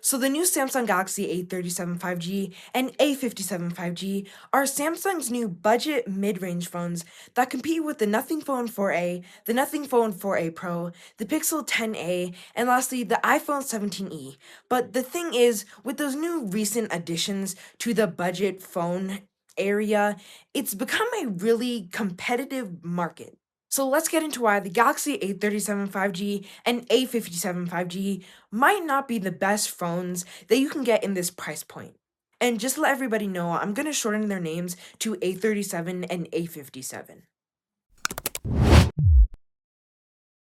So the new Samsung Galaxy A37 5G and A57 5G are Samsung's new budget mid-range phones that compete with the Nothing Phone 4a, the Nothing Phone 4a Pro, the Pixel 10a, and lastly the iPhone 17e. But the thing is, with those new recent additions to the budget phone area, it's become a really competitive market. So let's get into why the Galaxy A37 5G and A57 5G might not be the best phones that you can get in this price point. And just to let everybody know, I'm going to shorten their names to A37 and A57.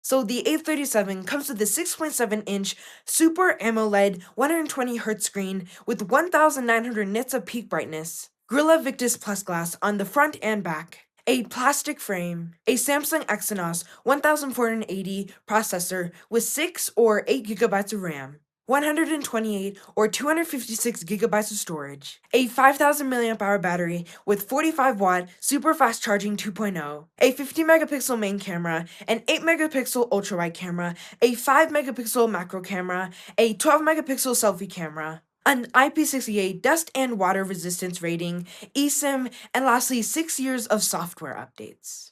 So the A37 comes with a 6.7-inch Super AMOLED 120Hz screen with 1900 nits of peak brightness, Gorilla Victus Plus glass on the front and back, a plastic frame, a Samsung Exynos 1480 processor with 6 or 8 gigabytes of RAM, 128 or 256 gigabytes of storage, a 5000 mAh battery with 45 watt super fast charging 2.0, a 50 megapixel main camera, an 8 megapixel ultra wide camera, a 5 megapixel macro camera, a 12 megapixel selfie camera, an IP68 dust and water resistance rating, eSIM, and lastly 6 years of software updates.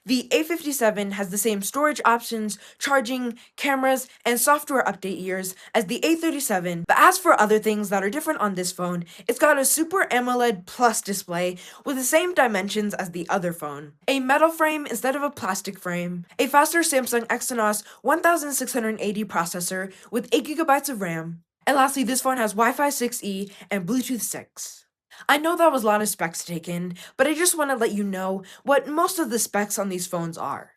The A57 has the same storage options, charging, cameras, and software update years as the A37, but as for other things that are different on this phone, it's got a Super AMOLED Plus display with the same dimensions as the other phone, a metal frame instead of a plastic frame, a faster Samsung Exynos 1680 processor with 8 gigabytes of RAM, and lastly, this phone has Wi-Fi 6E and Bluetooth 6. I know that was a lot of specs to take in, but I just want to let you know what most of the specs on these phones are.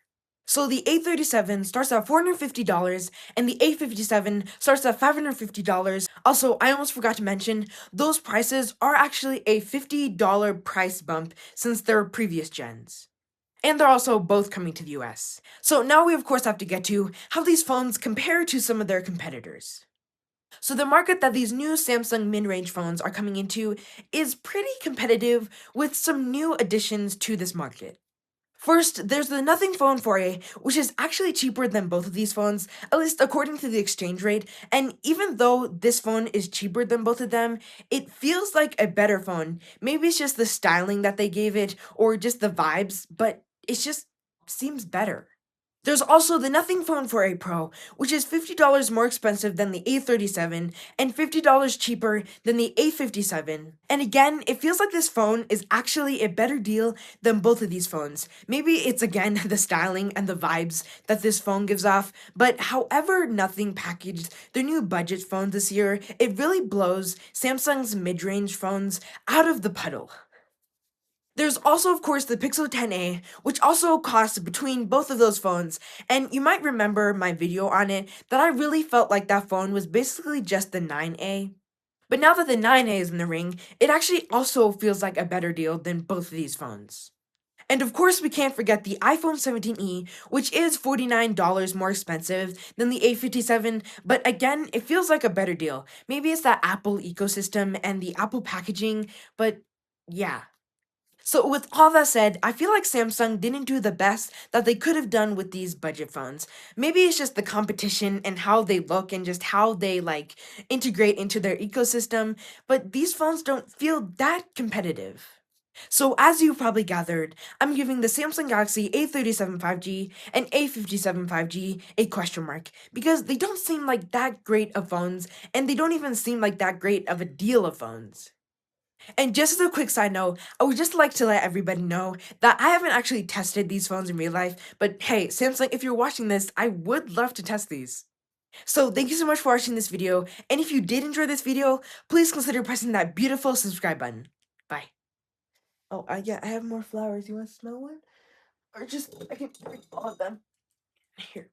So the A37 starts at $450 and the A57 starts at $550. Also, I almost forgot to mention, those prices are actually a $50 price bump since their previous gens. And they're also both coming to the US. So now we of course have to get to how these phones compare to some of their competitors. So the market that these new Samsung mid-range phones are coming into is pretty competitive with some new additions to this market. First, there's the Nothing Phone 4a, which is actually cheaper than both of these phones, at least according to the exchange rate, and even though this phone is cheaper than both of them, it feels like a better phone. Maybe it's just the styling that they gave it, or just the vibes, but it just seems better. There's also the Nothing Phone 4a Pro, which is $50 more expensive than the A37 and $50 cheaper than the A57. And again, it feels like this phone is actually a better deal than both of these phones. Maybe it's again the styling and the vibes that this phone gives off, but however Nothing packaged their new budget phone this year, it really blows Samsung's mid-range phones out of the puddle. There's also, of course, the Pixel 10a, which also costs between both of those phones, and you might remember my video on it that I really felt like that phone was basically just the 9a. But now that the 9a is in the ring, it actually also feels like a better deal than both of these phones. And of course, we can't forget the iPhone 17e, which is $49 more expensive than the A57, but again, it feels like a better deal. Maybe it's that Apple ecosystem and the Apple packaging, but yeah. So with all that said, I feel like Samsung didn't do the best that they could have done with these budget phones. Maybe it's just the competition and how they look and just how they like integrate into their ecosystem, but these phones don't feel that competitive. So as you've probably gathered, I'm giving the Samsung Galaxy A37 5G and A57 5G a question mark because they don't seem like that great of phones and they don't even seem like that great of a deal of phones. And just as a quick side note, I would just like to let everybody know that I haven't actually tested these phones in real life, but hey, Samsung, if you're watching this, I would love to test these. So thank you so much for watching this video, and if you did enjoy this video, please consider pressing that beautiful subscribe button. Bye. Oh, yeah, I have more flowers. You want to smell one? Or just, I can bring all of them. Here.